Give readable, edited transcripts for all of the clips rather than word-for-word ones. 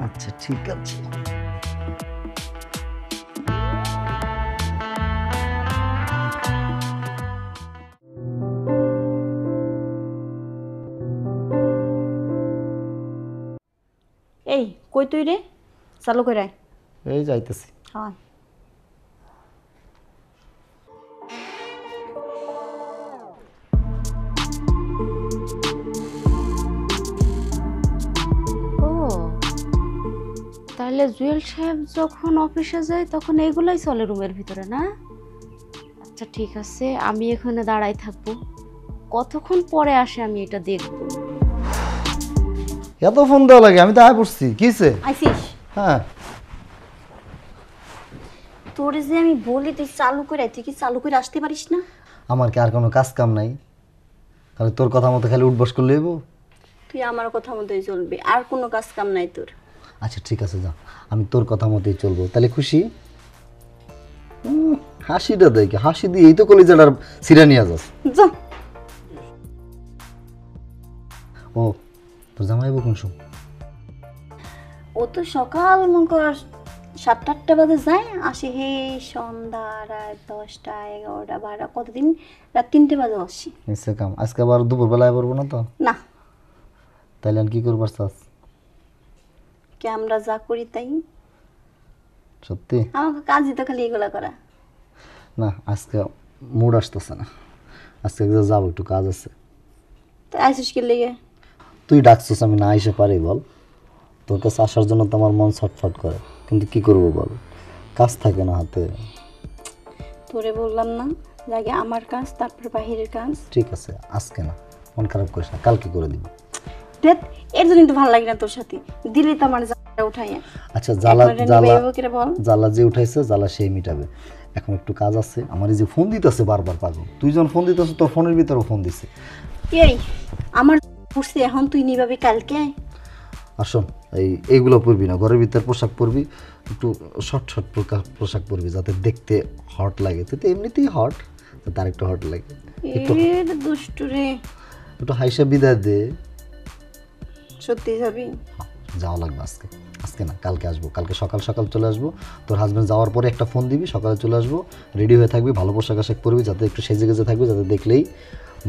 আচ্ছা ঠিক আছে। এই কই তুই রে? চালু করে আয়। এই যাইতেছি। হ্যাঁ ও, তাহলে জুয়েল সাহেব যখন অফিসে যায় তখন এগুলাই চলে রুমের ভিতরে না? আচ্ছা ঠিক আছে, আমি এখানে দাঁড়াই থাকবো, কতক্ষণ পরে আসে আমি এটা দেখবো। এত ফোন দেওয়া লাগে? আমি তো আয় পড়ছি, কিসে? আইসিস? হ্যাঁ। তোরে যে আমি বলি তুই চালু করে আয়, তুই কি চালু করে আসতে পারিস না? আমার কি আর কোনো কাজ কাম নাই? তাহলে তোর কথা মতো খালি উঠবস করলে হইব? তুই আমার কথা মতোই চলবি, আর কোনো কাজ কাম নাই তোর। আচ্ছা ঠিক আছে, যা, আমি তোর কথা মতোই চলবো। তাহলে খুশি? হাসিটা দেখে, হাসি দিয়ে এই তো কলিজাটার সিরা নিয়ে যাস। যা। ও, তোর জামাইবো কোন সময়? ও তো সকাল মনে কর 7-8টা বাজে যায়, আসে হে সন্ধ্যা রাত 10টা 11টা 12টা, কতদিন রাত 3টে বাজে আসি। নিশ্চয় কাম। আজকে আবার দুপুরবেলায় পড়বো না তো? না, তাইলে আর কি করবার চাস? কে আমরা যা করি তাই। সত্যি? আমাকে কাজই তো খালি এগুলা করা। না, আজকে মুড আসতেছে না। আজকে একটু যাবো, একটু কাজ আছে। তো আইসিস কে লেগে? তুই ডাকছিস, আমি না এসে পারি বল? তোর কাছে আসার জন্য তো আমার মন ছটফট করে, কিন্তু কি করবো বল, কাজ থাকে না হাতে। তোরে বললাম না যে আগে আমার কাজ তারপর বাহিরের কাজ। ঠিক আছে, আজকে না, মন খারাপ করিস না, কালকে করে দিব। দেখ, এর জন্য তো ভালো লাগে না তোর সাথে, দিলে তো আমার জ্বালা উঠাই। আচ্ছা, জ্বালা জ্বালা বল। জ্বালা যে উঠাইছে, জ্বালা সেই মিটাবে। এখন একটু কাজ আছে আমার। এই যে ফোন দিতেছে বারবার, পাগল। তুই যখন ফোন দিতেছ, তোর ফোনের ভিতরেও ফোন দিছে। এই আমার পড়ছে, এখন তুই নিবাবি কালকে। আসুন, এইগুলো পরবি না, ঘরের ভিতর পোশাক পরবি, একটু শর্ট শর্ট পোশাক পরবি, যাতে দেখতে হট লাগে। তুই তো এমনিতেই হট, তার একটু হট লাগে। এর দুষ্টু রে। একটু হাইসা বিদায় দে। সত্যি যাবি? যাওয়া লাগবে আজকে। আজকে না, কালকে আসবো। কালকে সকাল সকাল চলে আসবো। তোর হাজব্যান্ড যাওয়ার পরে একটা ফোন দিবি, সকালে চলে আসবো। রেডি হয়ে থাকবি, ভালো পোশাক আশাক পরবি, যাতে একটু সেজে গেজে থাকবি, যাতে দেখলেই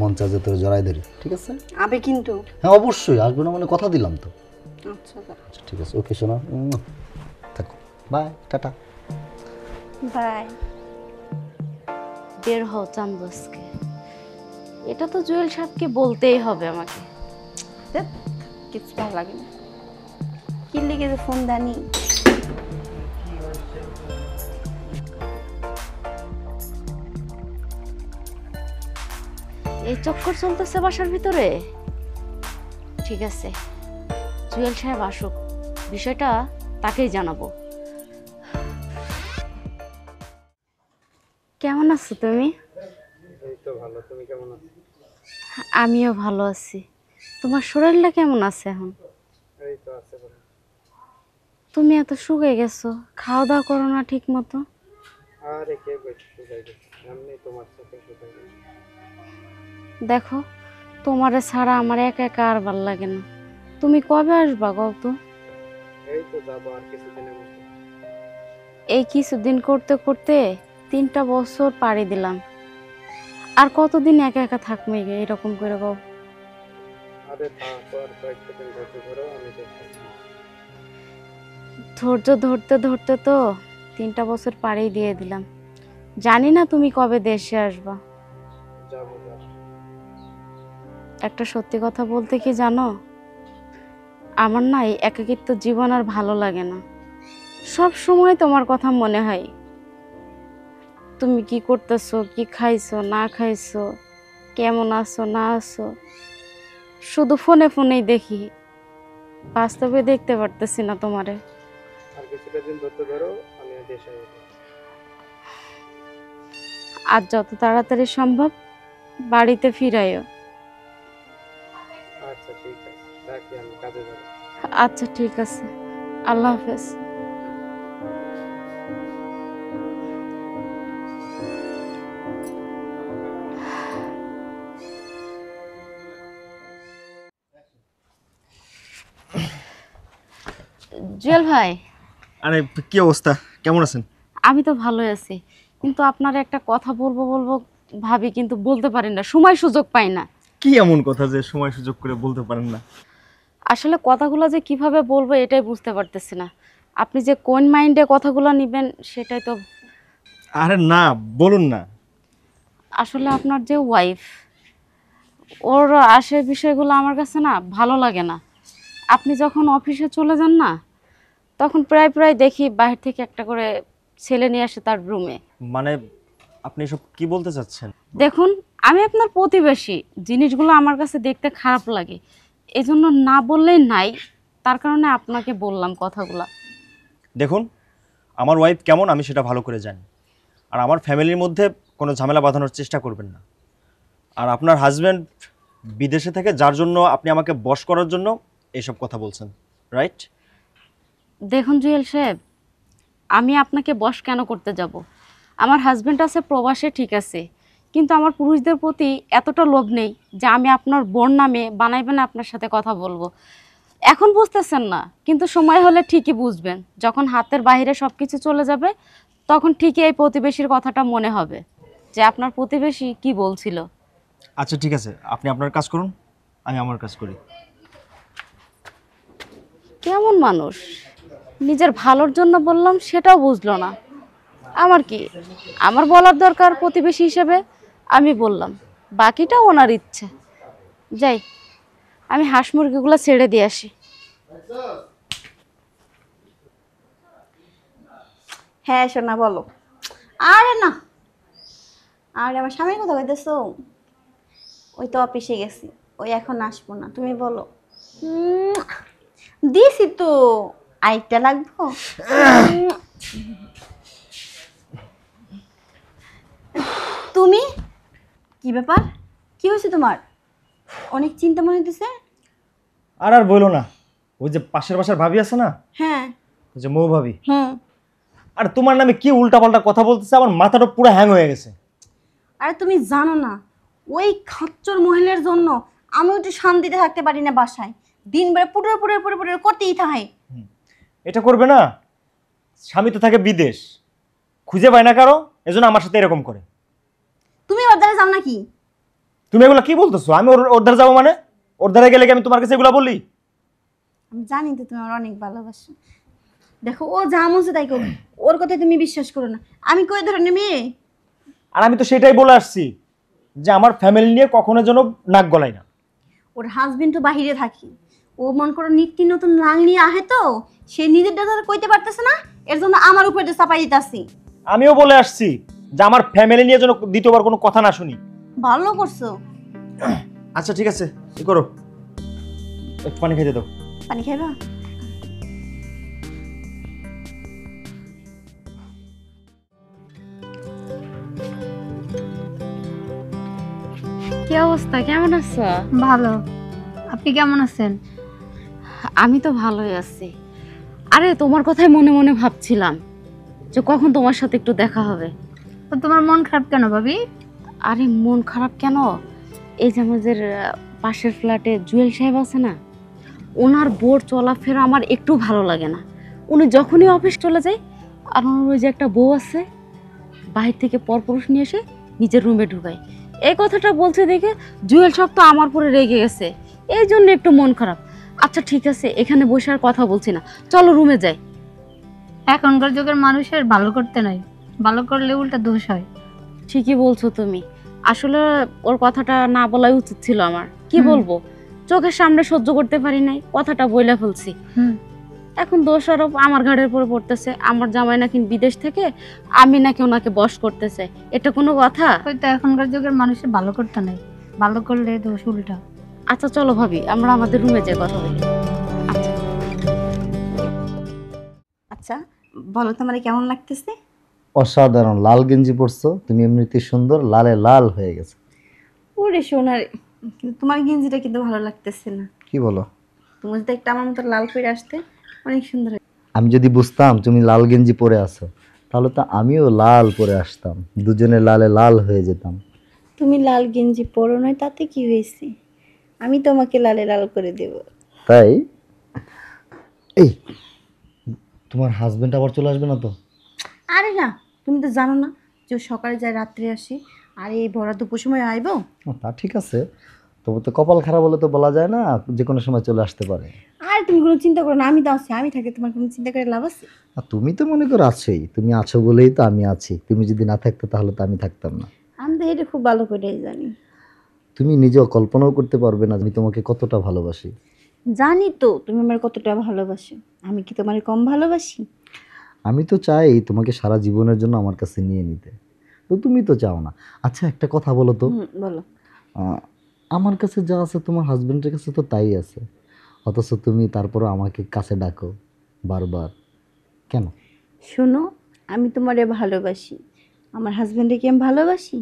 মন চায় যে তোর জড়াই ধরি। ঠিক আছে? আবে কিন্তু। হ্যাঁ অবশ্যই আসবো, না মানে কথা দিলাম তো। আচ্ছা আচ্ছা ঠিক আছে, ওকে শোনা, থাকো, বাই, টাটা। বাই। বের হও চান্দসকে, এটা তো জুয়েল সাহেবকে বলতেই হবে আমাকে। দেখ, কিছু ভালো লাগে না। কি লিখে যে ফোন দানি। এই চক্কর চলতেছে বাসার ভিতরে। ঠিক আছে, জুয়েল সাহেব আসুক, বিষয়টা তাকেই জানাবো। কেমন আছো তুমি? এই তো ভালো, তুমি কেমন আছো? আমিও ভালো আছি। তোমার শরীরটা কেমন আছে এখন? এই তো আছে ভালো। তুমি এত শুকিয়ে গেছো, খাওয়া দাওয়া করো না ঠিক মতো। আরে কে কইছে শুকাই গেছে? এমনি তোমার চোখে শুকাই গেছে। দেখো, তোমারে ছাড়া আমার একা একা আর ভাল লাগে না। তুমি কবে আসবা গো তো? এই তো যাবো আর কিছুদিনের মধ্যে। এই কিছুদিন করতে করতে 3টা বছর পাড়ি দিলাম, আর কতদিন একা একা থাকবে এরকম করে গো? আরে তারপর কয়েকটা দিন ধৈর্য ধরো, আমি দেখতেছি। ধৈর্য ধরতে ধরতে তো 3টা বছর পাড়ি দিয়ে দিলাম। জানি না তুমি কবে দেশে আসবা। যাবো যাবো। একটা সত্যি কথা বলতে কি জানো, আমার না এই একাকিত্ব জীবন আর ভালো লাগে না। সব সময় তোমার কথা মনে হয়। তুমি কি করতেছো, কি খাইছো না খাইছো, কেমন আছো না আছো, শুধু ফোনে ফোনেই দেখি, বাস্তবে দেখতে পারতেছি না তোমারে। আর কিছুটা দিন ধৈর্য ধরো, আমি দেশে যাবো। আর যত তাড়াতাড়ি সম্ভব বাড়িতে ফিরাইও। আচ্ছা ঠিক আছে, রাখি, আমি কাজে যাবো। আচ্ছা ঠিক আছে, আল্লাহ হাফেজ। জুয়েল ভাই, আরে কি অবস্থা, কেমন আছেন? আমি তো ভালোই আছি, কিন্তু আপনার একটা কথা বলবো বলবো ভাবি, কিন্তু বলতে পারি না, সময় সুযোগ পাই না। কি এমন কথা যে সময় সুযোগ করে বলতে পারেন না? আসলে কথাগুলো যে কিভাবে বলবো এটাই বুঝতে পারতেছি না। আপনি যে কোন মাইন্ডে কথাগুলো নেবেন সেটাই তো। আরে না, বলুন না। আসলে আপনার যে ওয়াইফ, ওর আসে বিষয়গুলো আমার কাছে না ভালো লাগে না। আপনি যখন অফিসে চলে যান না, তখন প্রায় প্রায় দেখি বাইরে থেকে একটা করে ছেলে নিয়ে আসে তার রুমে। মানে আপনি এসব কি বলতে চাচ্ছেন? দেখুন, আমি আপনার প্রতিবেশী, জিনিসগুলো আমার কাছে দেখতে খারাপ লাগে, এজন্য না বললেই নাই, তার কারণে আপনাকে বললাম কথাগুলো। দেখুন, আমার ওয়াইফ কেমন আমি সেটা ভালো করে জানি, আর আমার ফ্যামিলির মধ্যে কোনো ঝামেলা বাঁধানোর চেষ্টা করবেন না। আর আপনার হাজব্যান্ড বিদেশে থেকে, যার জন্য আপনি আমাকে বশ করার জন্য এইসব কথা বলছেন, রাইট? দেখুন জুয়েল সাহেব, আমি আপনাকে বশ কেন করতে যাব? আমার হাজব্যান্ড আছে প্রবাসে, ঠিক আছে, কিন্তু আমার পুরুষদের প্রতি এতটা লোভ নেই যে আমি আপনার বোন নামে বানাইবেন আপনার সাথে কথা বলবো। এখন বুঝতেছেন না, কিন্তু সময় হলে ঠিকই বুঝবেন। যখন হাতের বাইরে সব কিছু চলে যাবে, তখন ঠিকই এই প্রতিবেশীর কথাটা মনে হবে যে আপনার প্রতিবেশী কি বলছিল। আচ্ছা ঠিক আছে, আপনি আপনার কাজ করুন, আমি আমার কাজ করি। কেমন মানুষ, নিজের ভালোর জন্য বললাম সেটাও বুঝলো না। আমার কি, আমার বলার দরকার প্রতিবেশী হিসেবে, আমি বললাম, বাকিটা ওনার ইচ্ছে। যাই, আমি হাঁস মুরগিগুলো ছেড়ে দিয়ে আসি। হ্যাঁ সোনা বলো। আরে না, আরে আমার স্বামীর কথা কইতেছো? ওই তো অফিসে গেছি, ওই এখন আসবো না, তুমি বলো। দিছি তো, আরেকটা লাগবো? তুমি কি ব্যাপার, কি হয়েছে তোমার? অনেক চিন্তা মনে হইতেছে। আর বইলো না, ওই যে পাশের বাসার ভাবি আছে না, হ্যাঁ। ওই যে মৌ ভাবি, হুম। আর তোমার নামে কি উল্টাপাল্টা কথা বলতেছে, আমার মাথাটা পুরো হ্যাং হয়ে গেছে। আরে তুমি জানো না, ওই খাচ্চর মহিলার জন্য আমি একটু শান্তিতে থাকতে পারি না বাসায়। দিন বেড়ে পুটে পুটে পুটে পুটে করতেই থাকে। এটা করবে না, স্বামী তো থাকে বিদেশ, খুঁজে পায় না কারো, এজন্য আমার সাথে এরকম করে। তুমি ওর দ্বারা যাও নাকি? তুমি এগুলো কি বলতেছো? আমি ওর ধারে যাবো মানে? ওর ধারে গেলে কি আমি তোমার কাছে এগুলো বললি? আমি জানি তো তুমি আমার অনেক ভালোবাসো। দেখো ও যা মন চায় তাই করো, ওর কথায় তুমি বিশ্বাস করো না। আমি কই ধরনের মেয়ে? আর আমি তো সেটাই বলে আসছি যে আমার ফ্যামিলি নিয়ে কখনো যেন নাক গলাই না। ওর হাজবেন্ড তো বাহিরে থাকি, ও মন করো নিত্য নতুন রাং নিয়ে আহে, তো সে নিজের দাদা কইতে পারতেছে না, এর জন্য আমার উপরে চাপাই দিতেছি। আমিও বলে আসছি যে আমার ফ্যামিলি নিয়ে যেন দ্বিতীয়বার কোনো কথা না শুনি। ভালো করছো। আচ্ছা ঠিক আছে, কি করো, একটু পানি খেতে দাও। পানি খাইবা? কি অবস্থা, কেমন আছো? ভালো। আপনি কেমন আছেন? আমি তো ভালোই আছি। আরে তোমার কথাই মনে মনে ভাবছিলাম যে কখন তোমার সাথে একটু দেখা হবে। তো তোমার মন খারাপ কেন ভাবি? আরে মন খারাপ কেন, এই যে আমাদের পাশের ফ্ল্যাটে জুয়েল সাহেব আছে না, ওনার বোর চলাফেরা আমার একটু ভালো লাগে না। উনি যখনই অফিস চলে যায়, আর ওনার ওই যে একটা বউ আছে, বাইরে থেকে পরপুরুষ নিয়ে এসে নিজের রুমে ঢুকায়, এই কথাটা বলছে দেখে জুয়েল সাহেব তো আমার পরে রেগে গেছে, এই জন্য একটু মন খারাপ। আচ্ছা ঠিক আছে, এখানে বসে আর কথা বলছি না, চলো রুমে যাই। এখনকার যুগের মানুষের ভালো করতে নাই, ভালো করলে উল্টা দোষ হয়। ঠিকই বলছো তুমি, আসলে ওর কথাটা না বলাই উচিত ছিল আমার। কি বলবো, চোখের সামনে সহ্য করতে পারি নাই, কথাটা বইলা ফেলছি। এখন দোষ আরোপ আমার ঘাড়ের উপর পড়তেছে। আমার জামাই নাকি বিদেশ থেকে, আমি নাকি ওনাকে বশ করতেছে, এটা কোনো কথা? হয়তো এখনকার যুগের মানুষের ভালো করতে নাই, ভালো করলে দোষ উল্টা। আচ্ছা চলো ভাবি, আমরা আমাদের রুমে যাই কথা বলি। আচ্ছা আচ্ছা বলো, তোমার কেমন লাগতেছে? অসাধারণ, লাল গেঞ্জি পরছো তুমি, এমনিতে সুন্দর, লালে লাল হয়ে গেছে। ওরে সোনারে, কিন্তু তোমার গেঞ্জিটা কিন্তু ভালো লাগতেছে না। কি বলো? তুমি যদি একটা আমার মতো লাল করে আসতে, অনেক সুন্দর। আমি যদি বুঝতাম তুমি লাল গেঞ্জি পরে আছো, তাহলে তো আমিও লাল পরে আসতাম, দুজনে লালে লাল হয়ে যেতাম। তুমি লাল গেঞ্জি পরো নয় তাতে কি হয়েছে, আমি তোমাকে লালে লাল করে দেব। তাই এই তোমার হাজবেন্ড আবার চলে আসবে না তো? আরে না, তুমি তো জানো না যে ও সকালে যায় রাত্রে আসে, আর এই ভরা দুপুর সময় আইবো। তা ঠিক আছে, তবু তো কপাল খারাপ হলে তো বলা যায় না, যে কোনো সময় চলে আসতে পারে। আর তুমি কোনো চিন্তা করো না, আমি তো আছি, আমি থাকি, তোমার কোনো চিন্তা করে লাভ আছে? আর তুমি তো মনে করো আছোই, তুমি আছো বলেই তো আমি আছি। তুমি যদি না থাকতে তাহলে তো আমি থাকতাম না। আমি তো এটা খুব ভালো করেই জানি। তুমি নিজেও কল্পনাও করতে পারবে না আমি তোমাকে কতটা ভালোবাসি। জানি তো তুমি আমার কতটা ভালোবাসো, আমি কি তোমার কম ভালোবাসি? আমি তো চাই তোমাকে সারা জীবনের জন্য আমার কাছে নিয়ে নিতে, তো তুমি তো চাও না। আচ্ছা একটা কথা বলো তো, বলো। আহ, আমার কাছে যা আছে তোমার হাজবেন্ডের কাছে তো তাই আছে, অথচ তুমি তারপরও আমাকে কাছে ডাকো বারবার, কেন? শোনো, আমি তোমারে ভালোবাসি, আমার হাজব্যান্ডে কি আমি ভালোবাসি?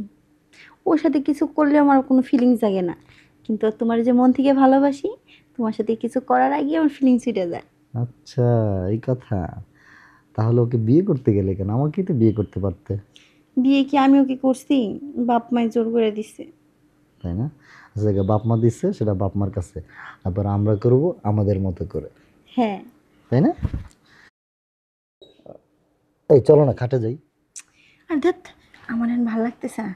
ওর সাথে কিছু করলে আমার কোনো ফিলিংস জাগে না, কিন্তু তোমার যে মন থেকে ভালোবাসি, তোমার সাথে কিছু করার আগে আমার ফিলিংস ছুটে যায়। আচ্ছা এই কথা, তাহলে ওকে বিয়ে করতে গেলে কেন? আমাকেই তো বিয়ে করতে পারতে, বিয়ে কি আমি ওকে করছি? বাপ মাই জোর করে দিছে। তাই না? আচ্ছা বাপ মা দিচ্ছে সেটা বাপ মার কাছে, আবার আমরা করব আমাদের মতো করে, হ্যাঁ। তাই না? এই চলো না খাটে যাই। আর ধ্যাত, আমার এখন ভালো লাগতেছে না,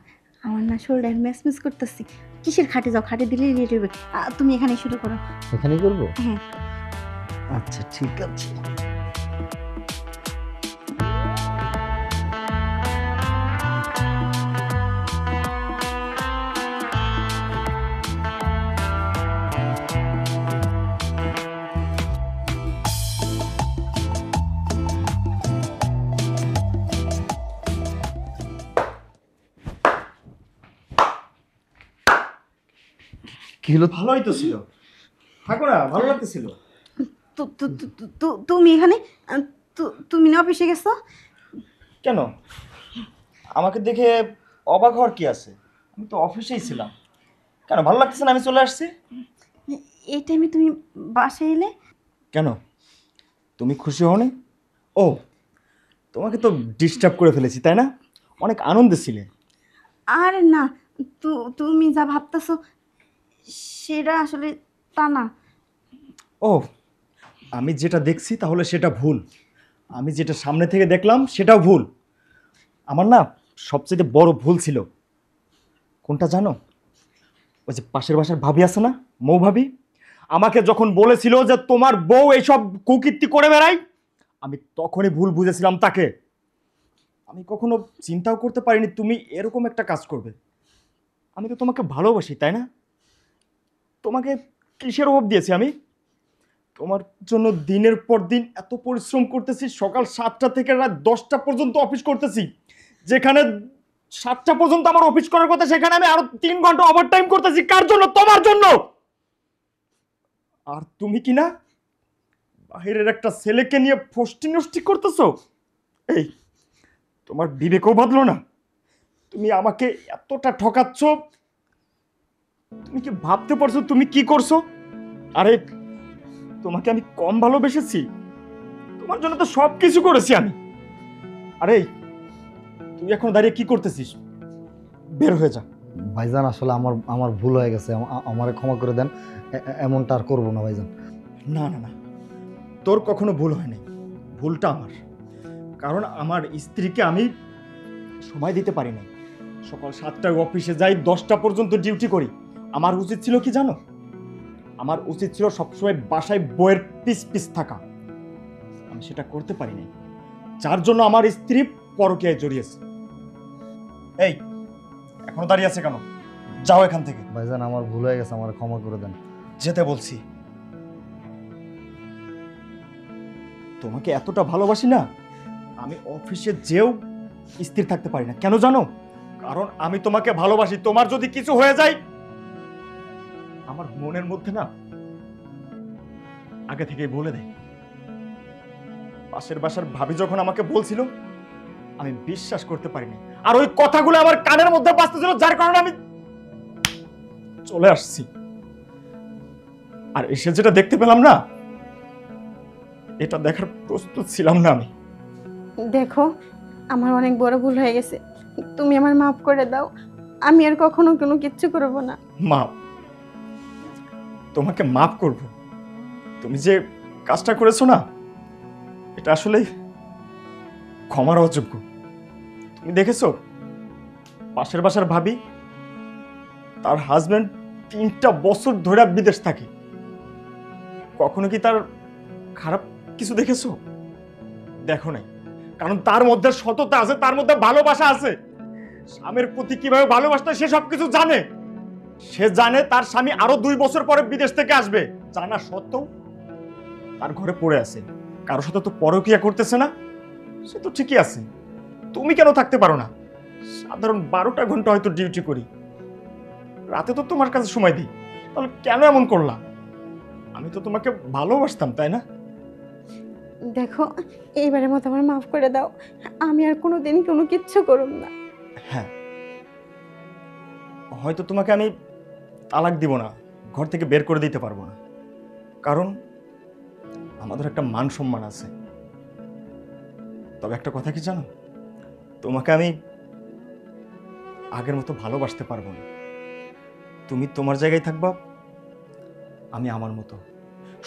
আমার না শরীরটা ম্যাচ ম্যাচ করতেছি। কিসের খাটে যাও, খাটে দিলেই লেট হবে। তুমি এখানে শুরু করো। এখানেই করবো? হ্যাঁ। আচ্ছা ঠিক আছে। কি হলো? ভালোই তো ছিল, থাকো না, ভালো লাগতেছিল। তুমি এখানে? তুমি না অফিসে গেছো? কেন? আমাকে দেখে অবাক হওয়ার কি আছে? আমি তো অফিসেই ছিলাম। কেন ভালো লাগতেছে না আমি চলে আসছি? এই টাইমে তুমি বাসায় এলে? কেন, তুমি খুশি হওনি? ও, তোমাকে তো ডিস্টার্ব করে ফেলেছি তাই না? অনেক আনন্দে ছিলে। আরে না, তুমি যা ভাবতেছো সেটা আসলে তা না। ও, আমি যেটা দেখছি তাহলে সেটা ভুল, আমি যেটা সামনে থেকে দেখলাম সেটাও ভুল। আমার না সবচেয়ে বড় ভুল ছিল কোনটা জানো? ওই যে পাশের বাসার ভাবি আছে না, মৌ ভাবি, আমাকে যখন বলেছিল যে তোমার বউ এইসব কুকীর্তি করে বেড়ায়, আমি তখনই ভুল বুঝেছিলাম তাকে। আমি কখনো চিন্তাও করতে পারিনি তুমি এরকম একটা কাজ করবে। আমি তো তোমাকে ভালোবাসি তাই না? তোমাকে কিসের অভাব দিয়েছি আমি? তোমার জন্য দিনের পর দিন এত পরিশ্রম করতেছি, সকাল 7টা থেকে রাত 10টা পর্যন্ত অফিস করতেছি, যেখানে 7টা পর্যন্ত আমার অফিস করার কথা সেখানে আমি আরো 3 ঘন্টা ওভারটাইম করতেছি। কার জন্য? তোমার জন্য। আর তুমি কি না বাহিরের একটা ছেলেকে নিয়ে ফষ্টি নষ্টি করতেছো? এই, তোমার বিবেকও বাঁধলো না? তুমি আমাকে এতটা ঠকাচ্ছ, তুমি কি ভাবতে পারছো তুমি কি করছো? আরে তোমাকে আমি কম ভালোবেসেছি? তোমার জন্য তো সব কিছু করেছি আমি। আরে তুই এখন দাঁড়িয়ে কি করতেছিস? বের হয়ে যা। ভাইজান আসলে আমার আমার ভুল হয়ে গেছে, আমারে ক্ষমা করে দেন, এমনটা আর করবো না ভাইজান। না না না, তোর কখনো ভুল হয়নি, ভুলটা আমার। কারণ আমার স্ত্রীকে আমি সময় দিতে পারি নাই। সকাল 7টায় অফিসে যাই, 10টা পর্যন্ত ডিউটি করি। আমার উচিত ছিল কি জানো? আমার উচিত ছিল সবসময় বাসায় বইয়ের পিস পিস থাকা। আমি সেটা করতে পারি নাই, যার জন্য আমার স্ত্রী পরকীয়ায় জড়িয়েছে। এই এখনো দাঁড়িয়ে আছে কেন? যাও এখান থেকে। ভাইজান আমার ভুল হয়ে গেছে, আমার ক্ষমা করে দেন। যেতে বলছি। তোমাকে এতটা ভালোবাসি না, আমি অফিসে যেও স্থির থাকতে পারি না। কেন জানো? কারণ আমি তোমাকে ভালোবাসি। তোমার যদি কিছু হয়ে যায়, আমার মনের মধ্যে না আগে থেকেই বলে দেয়। পাশের বাসার ভাবি যখন আমাকে বলছিল, আমি বিশ্বাস করতে পারিনি, আর ওই কথাগুলো আমার কানের মধ্যে বাজতেছিল, যার কারণে আমি চলে আসছি। আর এসে যেটা দেখতে পেলাম না, এটা দেখার প্রস্তুত ছিলাম না আমি। দেখো, আমার অনেক বড় ভুল হয়ে গেছে, তুমি আমার মাফ করে দাও। আমি আর কখনো কোনো কিচ্ছু করব না। মাপ? তোমাকে মাফ করব? তুমি যে কাজটা করেছো না, এটা আসলে ক্ষমার অযোগ্য। তুমি দেখেছো পাশের বাসার ভাবি, তার হাজবেন্ড 3টা বছর ধরে বিদেশ থাকে, কখনো কি তার খারাপ কিছু দেখেছো? দেখো নাই, কারণ তার মধ্যে সততা আছে, তার মধ্যে ভালোবাসা আছে। স্বামীর প্রতি কিভাবে ভালোবাসতে হয় সে সবকিছু জানে। সে জানে তার স্বামী আরো 2 বছর পরে বিদেশ থেকে আসবে, জানা সত্ত্বেও তার ঘরে পড়ে আছে, কারোর সাথে তো পরকীয়া করতেছে না। সে তো ঠিকই আছে, তুমি কেন থাকতে পারো না? সাধারণ 12টা ঘন্টা হয়তো ডিউটি করি, রাতে তো তোমার কাছে সময় দিই, তাহলে কেন এমন করলা? আমি তো তোমাকে ভালোবাসতাম, তাই না? দেখো, এইবারের মতো আমার মাফ করে দাও। আমি আর কোনোদিন কোনো কিচ্ছু করব না। হ্যাঁ, হয়তো তোমাকে আমি তালাক দিব না, ঘর থেকে বের করে দিতে পারবো না, কারণ আমাদের একটা মান সম্মান আছে। তবে একটা কথা কি জানো, তোমাকে আমি আগের মতো ভালোবাসতে পারবো না। তুমি তোমার জায়গায় থাকবা, আমি আমার মতো।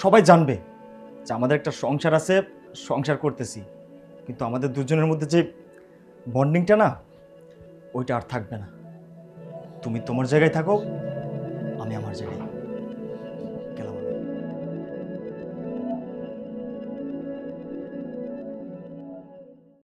সবাই জানবে যে আমাদের একটা সংসার আছে, সংসার করতেছি, কিন্তু আমাদের দুজনের মধ্যে যে বন্ডিংটা না, ওইটা আর থাকবে না। তুমি তোমার জায়গায় থাকো, আমি আমার জায়গায়।